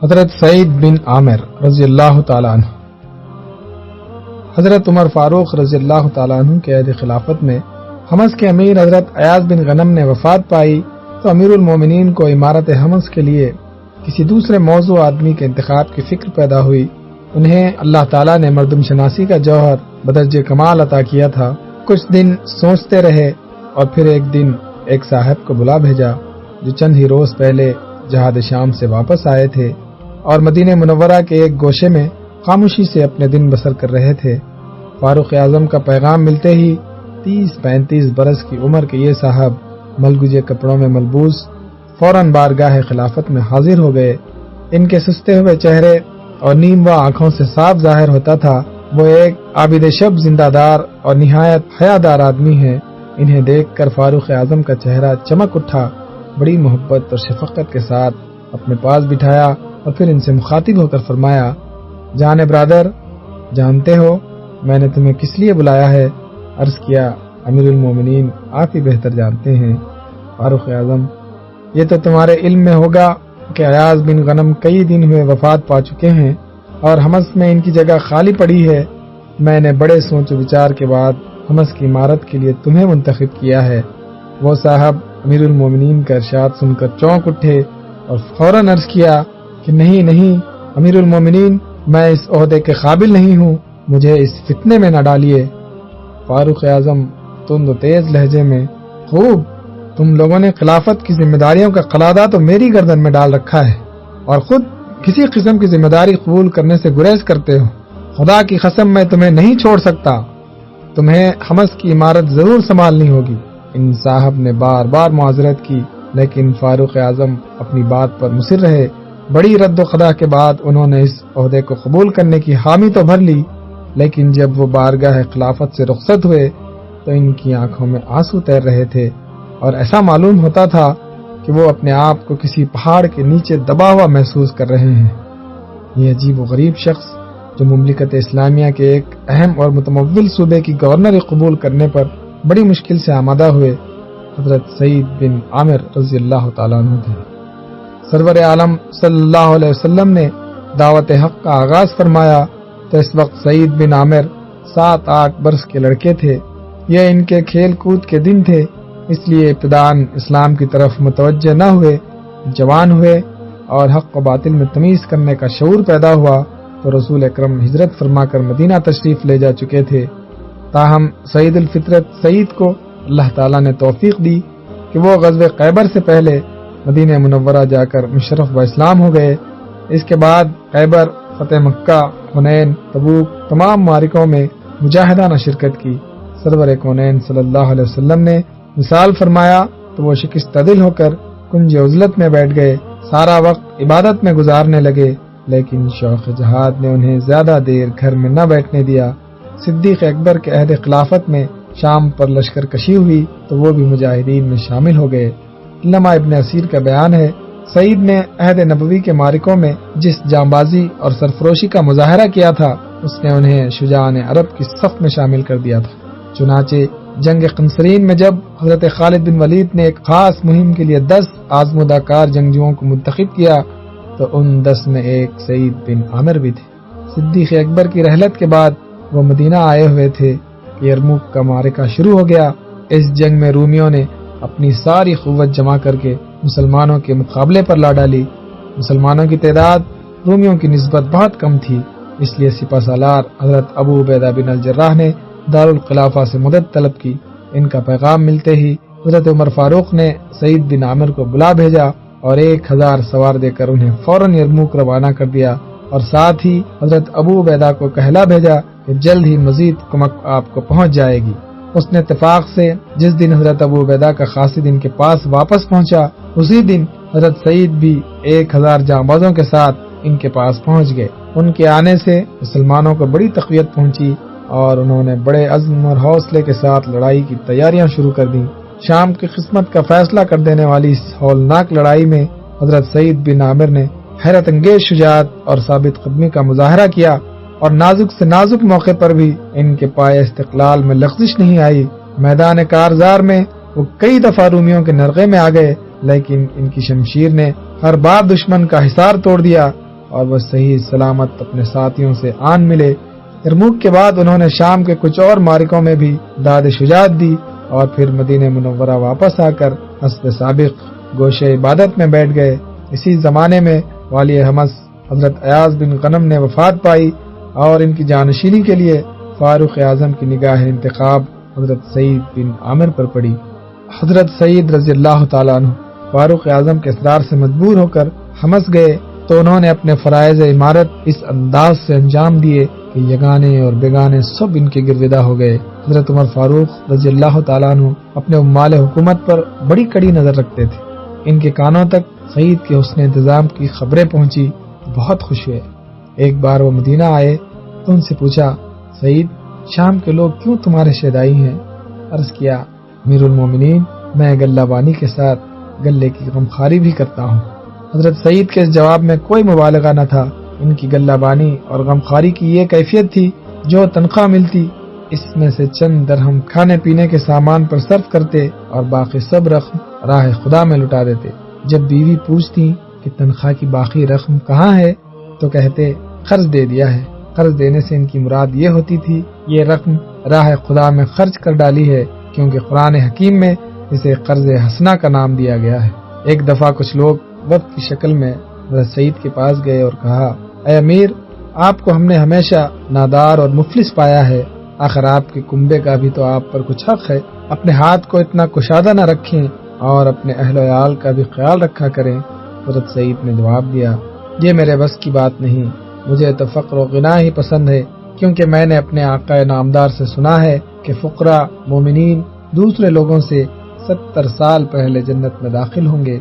حضرت سعید بن عامر رضی اللہ تعالیٰ عنہ۔ حضرت عمر فاروق رضی اللہ تعالیٰ عنہ کے عہد خلافت میں حمص کے امیر حضرت ایاز بن غنم نے وفات پائی تو امیر المومنین کو امارت حمص کے لیے کسی دوسرے موضوع آدمی کے انتخاب کی فکر پیدا ہوئی۔ انہیں اللہ تعالیٰ نے مردم شناسی کا جوہر بدرجہ کمال عطا کیا تھا۔ کچھ دن سوچتے رہے اور پھر ایک دن ایک صاحب کو بلا بھیجا جو چند ہی روز پہلے جہاد شام سے واپس آئے تھے اور مدینہ منورہ کے ایک گوشے میں خاموشی سے اپنے دن بسر کر رہے تھے۔ فاروق اعظم کا پیغام ملتے ہی 30-35 برس کی عمر کے یہ صاحب ملگوجے کپڑوں میں ملبوس فوراً بارگاہ خلافت میں حاضر ہو گئے۔ ان کے سستے ہوئے چہرے اور نیم و آنکھوں سے صاف ظاہر ہوتا تھا وہ ایک عابد شب زندہ دار اور نہایت حیادار آدمی ہیں۔ انہیں دیکھ کر فاروق اعظم کا چہرہ چمک اٹھا، بڑی محبت اور شفقت کے ساتھ اپنے پاس بٹھایا اور پھر ان سے مخاطب ہو کر فرمایا، جان برادر، جانتے ہو میں نے تمہیں کس لیے بلایا ہے؟ عرض کیا، امیر المومنین آپ ہی بہتر جانتے ہیں۔ فاروق اعظم، یہ تو تمہارے علم میں ہوگا کہ ایاز بن غنم کئی دن ہوئے وفات پا چکے ہیں اور حمص میں ان کی جگہ خالی پڑی ہے۔ میں نے بڑے سوچ و بچار کے بعد حمص کی عمارت کے لیے تمہیں منتخب کیا ہے۔ وہ صاحب امیر المومنین کا ارشاد سن کر چونک اٹھے اور فوراً عرض کیا کہ نہیں امیر المومنین، میں اس عہدے کے قابل نہیں ہوں، مجھے اس فتنے میں نہ ڈالیے۔ فاروق اعظم تند و تیز لہجے میں، خوب، تم لوگوں نے خلافت کی ذمہ داریوں کا قلادہ تو میری گردن میں ڈال رکھا ہے اور خود کسی قسم کی ذمہ داری قبول کرنے سے گریز کرتے ہو۔ خدا کی قسم میں تمہیں نہیں چھوڑ سکتا، تمہیں حمص کی عمارت ضرور سنبھالنی ہوگی۔ ان صاحب نے بار بار معذرت کی لیکن فاروق اعظم اپنی بات پر مصر رہے۔ بڑی رد و خدا کے بعد انہوں نے اس عہدے کو قبول کرنے کی حامی تو بھر لی، لیکن جب وہ بارگاہ خلافت سے رخصت ہوئے تو ان کی آنکھوں میں آنسو تیر رہے تھے اور ایسا معلوم ہوتا تھا کہ وہ اپنے آپ کو کسی پہاڑ کے نیچے دبا ہوا محسوس کر رہے ہیں۔ یہ عجیب و غریب شخص جو مملکت اسلامیہ کے ایک اہم اور متمول صوبے کی گورنری قبول کرنے پر بڑی مشکل سے آمادہ ہوئے، حضرت سعید بن عامر رضی اللہ تعالیٰ عنہ تھے۔ سرور عالم صلی اللہ علیہ وسلم نے دعوت حق کا آغاز فرمایا تو اس وقت سعید بن عامر 7-8 برس کے لڑکے تھے۔ یہ ان کے کھیل کود کے دن تھے، اس لیے ابتداءً اسلام کی طرف متوجہ نہ ہوئے۔ جوان ہوئے اور حق و باطل میں تمیز کرنے کا شعور پیدا ہوا تو رسول اکرم ہجرت فرما کر مدینہ تشریف لے جا چکے تھے۔ تاہم سعید الفطرت سعید کو اللہ تعالیٰ نے توفیق دی کہ وہ غزوہ خیبر سے پہلے مدینہ منورہ جا کر مشرف و اسلام ہو گئے۔ اس کے بعد خیبر، فتح مکہ، حنین، تبوک تمام معرکوں میں مجاہدانہ شرکت کی۔ سرور کونین صلی اللہ علیہ وسلم نے مثال فرمایا تو وہ شکستہ دل ہو کر کنج عزلت میں بیٹھ گئے، سارا وقت عبادت میں گزارنے لگے، لیکن شوق جہاد نے انہیں زیادہ دیر گھر میں نہ بیٹھنے دیا۔ صدیق اکبر کے عہد خلافت میں شام پر لشکر کشی ہوئی تو وہ بھی مجاہدین میں شامل ہو گئے۔ علامہ ابن اسیر کا بیان ہے، سعید نے عہد نبوی کے معرکوں میں جس جانبازی اور سرفروشی کا مظاہرہ کیا تھا اس نے انہیں شجاعان عرب کی صف میں شامل کر دیا تھا۔ چنانچہ جنگ قنصرین میں جب حضرت خالد بن ولید نے ایک خاص مہم کے لیے 10 آزمودہ کار جنگجوؤں کو منتخب کیا تو ان 10 میں ایک سعید بن عامر بھی تھے۔ صدیق اکبر کی رحلت کے بعد وہ مدینہ آئے ہوئے تھے کہ یرموک کا معرکہ شروع ہو گیا۔ اس جنگ میں رومیوں نے اپنی ساری قوت جمع کر کے مسلمانوں کے مقابلے پر لا ڈالی۔ مسلمانوں کی تعداد رومیوں کی نسبت بہت کم تھی، اس لیے سپہ سالار حضرت ابو عبیدہ بن الجراح نے دارالخلافہ سے مدد طلب کی۔ ان کا پیغام ملتے ہی حضرت عمر فاروق نے سعید بن عامر کو بلا بھیجا اور 1000 سوار دے کر انہیں فوراً یرموک روانہ کر دیا اور ساتھ ہی حضرت ابو عبیدہ کو کہلا بھیجا کہ جلد ہی مزید کمک آپ کو پہنچ جائے گی۔ اس نے اتفاق سے جس دن حضرت ابو عبیدہ کا قاصد ان کے پاس واپس پہنچا اسی دن حضرت سعید بھی 1000 جانبازوں کے ساتھ ان کے پاس پہنچ گئے۔ ان کے آنے سے مسلمانوں کو بڑی تقویت پہنچی اور انہوں نے بڑے عزم اور حوصلے کے ساتھ لڑائی کی تیاریاں شروع کر دیں۔ شام کی قسمت کا فیصلہ کر دینے والی اس ہولناک لڑائی میں حضرت سعید بن عامر نے حیرت انگیز شجاعت اور ثابت قدمی کا مظاہرہ کیا اور نازک سے نازک موقع پر بھی ان کے پائے استقلال میں لغزش نہیں آئی۔ میدان کارزار میں وہ کئی دفعہ رومیوں کے نرغے میں آ گئے لیکن ان کی شمشیر نے ہر بار دشمن کا حصار توڑ دیا اور وہ صحیح سلامت اپنے ساتھیوں سے آن ملے۔ یرموک کے بعد انہوں نے شام کے کچھ اور معرکوں میں بھی داد شجاعت دی اور پھر مدینہ منورہ واپس آ کر حسب سابق گوشے عبادت میں بیٹھ گئے۔ اسی زمانے میں والی حمص حضرت ایاز بن غنم نے وفات پائی اور ان کی جانشینی کے لیے فاروق اعظم کی نگاہ انتخاب حضرت سعید بن عامر پر پڑی۔ حضرت سعید رضی اللہ تعالیٰ عنہ فاروق اعظم کے اصرار سے مجبور ہو کر حمص گئے تو انہوں نے اپنے فرائض عمارت اس انداز سے انجام دیے کہ یگانے اور بیگانے سب ان کے گرویدہ ہو گئے۔ حضرت عمر فاروق رضی اللہ تعالیٰ عنہ اپنے عمال حکومت پر بڑی کڑی نظر رکھتے تھے۔ ان کے کانوں تک سعید کے حسن انتظام کی خبریں پہنچی تو بہت خوش ہوئے۔ ایک بار وہ مدینہ آئے تو ان سے پوچھا، سعید، شام کے لوگ کیوں تمہارے شیدائی ہیں؟ عرض کیا، امیر المومنین، میں گلہ بانی کے ساتھ گلے کی غمخواری بھی کرتا ہوں۔ حضرت سعید کے اس جواب میں کوئی مبالغہ نہ تھا۔ ان کی گلہ بانی اور غمخواری کی یہ کیفیت تھی، جو تنخواہ ملتی اس میں سے چند درہم کھانے پینے کے سامان پر صرف کرتے اور باقی سب رقم راہ خدا میں لٹا دیتے۔ جب بیوی پوچھتی کہ تنخواہ کی باقی رقم کہاں ہے تو کہتے قرض دے دیا ہے۔ قرض دینے سے ان کی مراد یہ ہوتی تھی یہ رقم راہ خدا میں خرچ کر ڈالی ہے، کیونکہ قرآن حکیم میں اسے قرض حسنہ کا نام دیا گیا ہے۔ ایک دفعہ کچھ لوگ وفد کی شکل میں حضرت سعید کے پاس گئے اور کہا، اے امیر، آپ کو ہم نے ہمیشہ نادار اور مفلس پایا ہے، آخر آپ کے کنبے کا بھی تو آپ پر کچھ حق ہے، اپنے ہاتھ کو اتنا کشادہ نہ رکھیں اور اپنے اہل و عیال کا بھی خیال رکھا کریں۔ حضرت سعید نے جواب دیا، یہ میرے بس کی بات نہیں، مجھے تو فقر و غنا ہی پسند ہے، کیونکہ میں نے اپنے آقا نامدار سے سنا ہے کہ فقراء مومنین دوسرے لوگوں سے 70 سال پہلے جنت میں داخل ہوں گے۔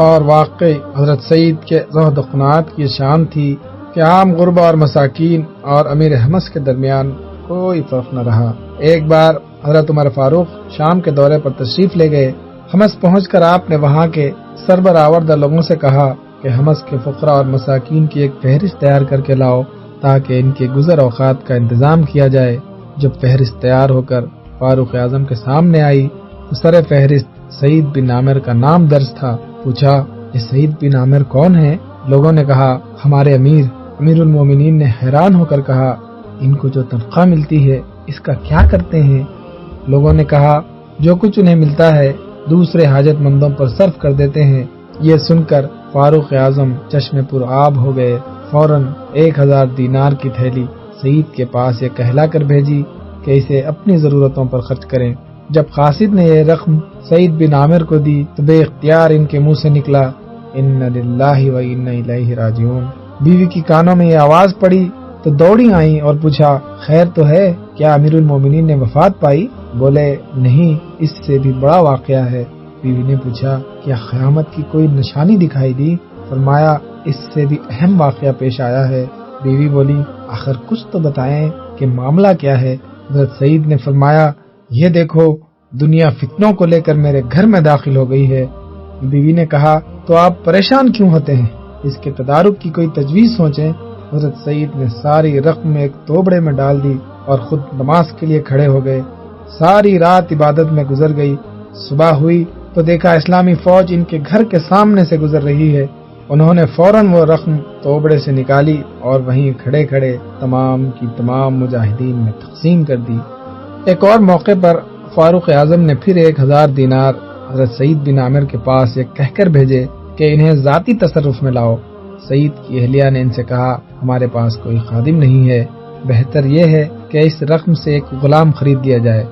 اور واقعی حضرت سعید کے زہد و قناعت کی شان تھی کہ عام غربا اور مساکین اور امیر حمص کے درمیان کوئی فرق نہ رہا۔ ایک بار حضرت عمر فاروق شام کے دورے پر تشریف لے گئے۔ حمص پہنچ کر آپ نے وہاں کے سربراوردہ لوگوں سے کہا کہ حمص کے فقراء اور مساکین کی ایک فہرست تیار کر کے لاؤ تاکہ ان کے گزر اوقات کا انتظام کیا جائے۔ جب فہرست تیار ہو کر فاروق اعظم کے سامنے آئی تو سر فہرست سعید بن عامر کا نام درج تھا۔ پوچھا، یہ سعید بن عامر کون ہے؟ لوگوں نے کہا، ہمارے امیر المومنین نے حیران ہو کر کہا، ان کو جو تنخواہ ملتی ہے اس کا کیا کرتے ہیں؟ لوگوں نے کہا، جو کچھ انہیں ملتا ہے دوسرے حاجت مندوں پر صرف کر دیتے ہیں۔ یہ سن کر فاروق اعظم چشم پر آب ہو گئے۔ فوراً 1000 دینار کی تھیلی سعید کے پاس یہ کہلا کر بھیجی کہ اسے اپنی ضرورتوں پر خرچ کریں۔ جب قاصد نے یہ رقم سعید بن عامر کو دی تو بے اختیار ان کے منہ سے نکلا، ان للہ و انا الیہ راجعون۔ بیوی کی کانوں میں یہ آواز پڑی تو دوڑی آئیں اور پوچھا، خیر تو ہے؟ کیا امیر المومنین نے وفات پائی؟ بولے، نہیں، اس سے بھی بڑا واقعہ ہے۔ بیوی نے پوچھا، کیا قیامت کی کوئی نشانی دکھائی دی؟ فرمایا، اس سے بھی اہم واقعہ پیش آیا ہے۔ بیوی بولی، آخر کچھ تو بتائیں کہ معاملہ کیا ہے؟ حضرت سعید نے فرمایا، یہ دیکھو، دنیا فتنوں کو لے کر میرے گھر میں داخل ہو گئی ہے۔ بیوی نے کہا، تو آپ پریشان کیوں ہوتے ہیں؟ اس کے تدارک کی کوئی تجویز سوچیں۔ حضرت سعید نے ساری رقم ایک توبڑے میں ڈال دی اور خود نماز کے لیے کھڑے ہو گئے۔ ساری رات عبادت میں گزر گئی۔ صبح ہوئی تو دیکھا اسلامی فوج ان کے گھر کے سامنے سے گزر رہی ہے۔ انہوں نے فوراً وہ رقم توبڑے سے نکالی اور وہیں کھڑے کھڑے تمام کی تمام مجاہدین میں تقسیم کر دی۔ ایک اور موقع پر فاروق اعظم نے پھر 1000 دینار حضرت سعید بن عامر کے پاس یہ کہہ کر بھیجے کہ انہیں ذاتی تصرف میں لاؤ۔ سعید کی اہلیہ نے ان سے کہا، ہمارے پاس کوئی خادم نہیں ہے، بہتر یہ ہے کہ اس رقم سے ایک غلام خرید لیا جائے۔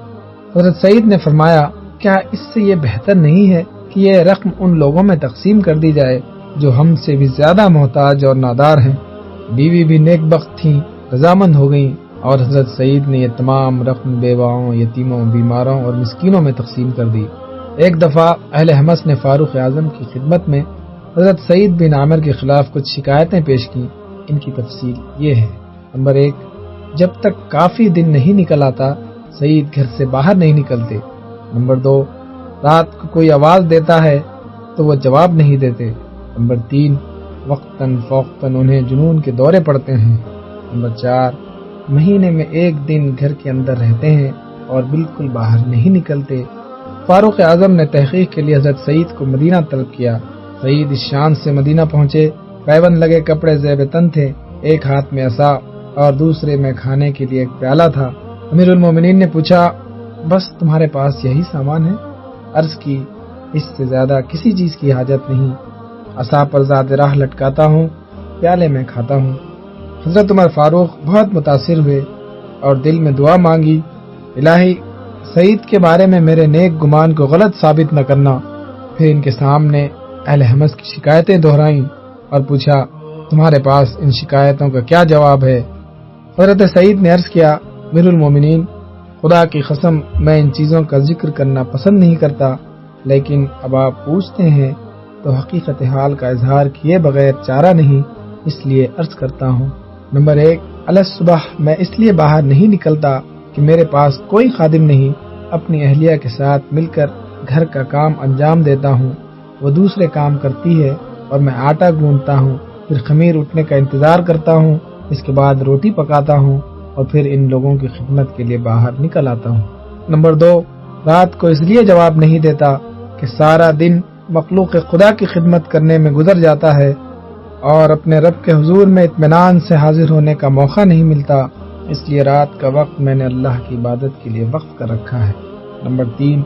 حضرت سعید نے فرمایا، کیا اس سے یہ بہتر نہیں ہے کہ یہ رقم ان لوگوں میں تقسیم کر دی جائے جو ہم سے بھی زیادہ محتاج اور نادار ہیں؟ بیوی بھی نیک بخت تھیں، رضامند ہو گئیں اور حضرت سعید نے یہ تمام رقم بیواؤں، یتیموں، بیماروں اور مسکینوں میں تقسیم کر دی۔ ایک دفعہ اہل حمص نے فاروق اعظم کی خدمت میں حضرت سعید بن عامر کے خلاف کچھ شکایتیں پیش کی۔ ان کی تفصیل یہ ہے: نمبر 1، جب تک کافی دن نہیں نکل آتا سعید گھر سے باہر نہیں نکلتے۔ نمبر 2، رات کو کوئی آواز دیتا ہے تو وہ جواب نہیں دیتے۔ نمبر 3، وقتاً فوقتاً انہیں جنون کے دورے پڑتے ہیں۔ نمبر 4، مہینے میں 1 دن گھر کے اندر رہتے ہیں اور بالکل باہر نہیں نکلتے۔ فاروق اعظم نے تحقیق کے لیے حضرت سعید کو مدینہ طلب کیا۔ سعید اس شان سے مدینہ پہنچے پیون لگے کپڑے زیب تن تھے، ایک ہاتھ میں عصا اور دوسرے میں کھانے کے لیے ایک پیالہ تھا۔ امیر المومنین نے پوچھا، بس تمہارے پاس یہی سامان ہے؟ عرض کی، اس سے زیادہ کسی چیز کی حاجت نہیں، عصا پر ذات راہ لٹکاتا ہوں، پیالے میں کھاتا ہوں۔ حضرت عمر فاروق بہت متاثر ہوئے اور دل میں دعا مانگی، الہی سعید کے بارے میں میرے نیک گمان کو غلط ثابت نہ کرنا۔ پھر ان کے سامنے اہل حمص کی شکایتیں دہرائیں اور پوچھا، تمہارے پاس ان شکایتوں کا کیا جواب ہے؟ حضرت سعید نے عرض کیا، امیر المومنین، خدا کی قسم میں ان چیزوں کا ذکر کرنا پسند نہیں کرتا، لیکن اب آپ پوچھتے ہیں تو حقیقت حال کا اظہار کیے بغیر چارہ نہیں، اس لیے عرض کرتا ہوں۔ نمبر 1، الصبح میں اس لیے باہر نہیں نکلتا کہ میرے پاس کوئی خادم نہیں، اپنی اہلیہ کے ساتھ مل کر گھر کا کام انجام دیتا ہوں، وہ دوسرے کام کرتی ہے اور میں آٹا گوندتا ہوں، پھر خمیر اٹھنے کا انتظار کرتا ہوں، اس کے بعد روٹی پکاتا ہوں اور پھر ان لوگوں کی خدمت کے لیے باہر نکل آتا ہوں۔ نمبر 2، رات کو اس لیے جواب نہیں دیتا کہ سارا دن مخلوق خدا کی خدمت کرنے میں گزر جاتا ہے اور اپنے رب کے حضور میں اطمینان سے حاضر ہونے کا موقع نہیں ملتا، اس لیے رات کا وقت میں نے اللہ کی عبادت کے لیے وقف کر رکھا ہے۔ نمبر 3،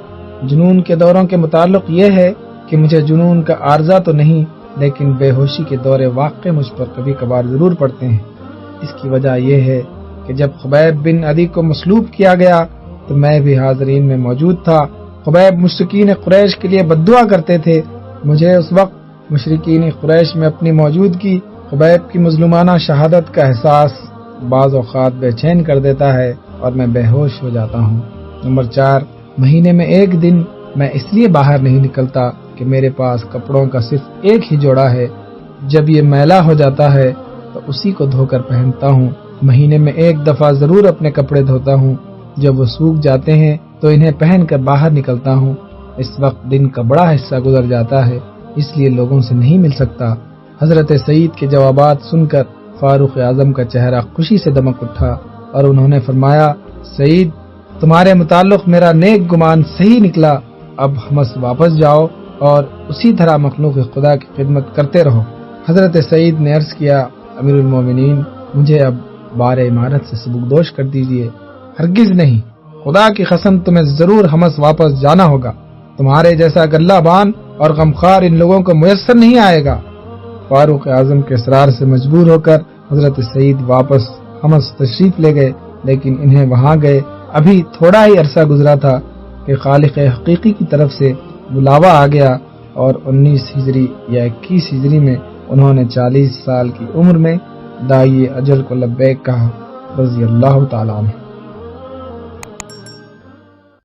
جنون کے دوروں کے متعلق یہ ہے کہ مجھے جنون کا عارضہ تو نہیں، لیکن بے ہوشی کے دورے واقع مجھ پر کبھی کبھار ضرور پڑتے ہیں۔ اس کی وجہ یہ ہے کہ جب خبیب بن عدی کو مصلوب کیا گیا تو میں بھی حاضرین میں موجود تھا۔ خبیب مشرکین قریش کے لیے بددعا کرتے تھے، مجھے اس وقت مشرکین قریش میں اپنی موجودگی، خبیب کی مظلومانہ شہادت کا احساس بعض اوقات بے چین کر دیتا ہے اور میں بے ہوش ہو جاتا ہوں۔ نمبر 4، مہینے میں ایک دن میں اس لیے باہر نہیں نکلتا کہ میرے پاس کپڑوں کا صرف ایک ہی جوڑا ہے، جب یہ میلا ہو جاتا ہے تو اسی کو دھو کر پہنتا ہوں۔ مہینے میں ایک دفعہ ضرور اپنے کپڑے دھوتا ہوں، جب وہ سوکھ جاتے ہیں تو انہیں پہن کر باہر نکلتا ہوں۔ اس وقت دن کا بڑا حصہ گزر جاتا ہے، اس لیے لوگوں سے نہیں مل سکتا۔ حضرت سعید کے جوابات سن کر فاروق اعظم کا چہرہ خوشی سے دمک اٹھا اور انہوں نے فرمایا، سعید، تمہارے متعلق میرا نیک گمان صحیح نکلا، اب حمص واپس جاؤ اور اسی طرح مخلوق خدا کی خدمت کرتے رہو۔ حضرت سعید نے عرض کیا، امیر المومنین، مجھے اب بار امارت سے سبکدوش کر دیجیے۔ ہرگز نہیں، خدا کی قسم تمہیں ضرور حمص واپس جانا ہوگا، تمہارے جیسا گلہ بان اور غمخوار ان لوگوں کو میسر نہیں آئے گا۔ فاروق اعظم کے اصرار سے مجبور ہو کر حضرت سعید واپس حمص تشریف لے گئے، لیکن انہیں وہاں گئے ابھی تھوڑا ہی عرصہ گزرا تھا کہ خالق حقیقی کی طرف سے بلاوا آ گیا اور 19 ہجری یا 21 ہجری میں انہوں نے 40 سال کی عمر میں داعی اجل کو لبیک کہا، رضی اللہ تعالیٰ عنہ۔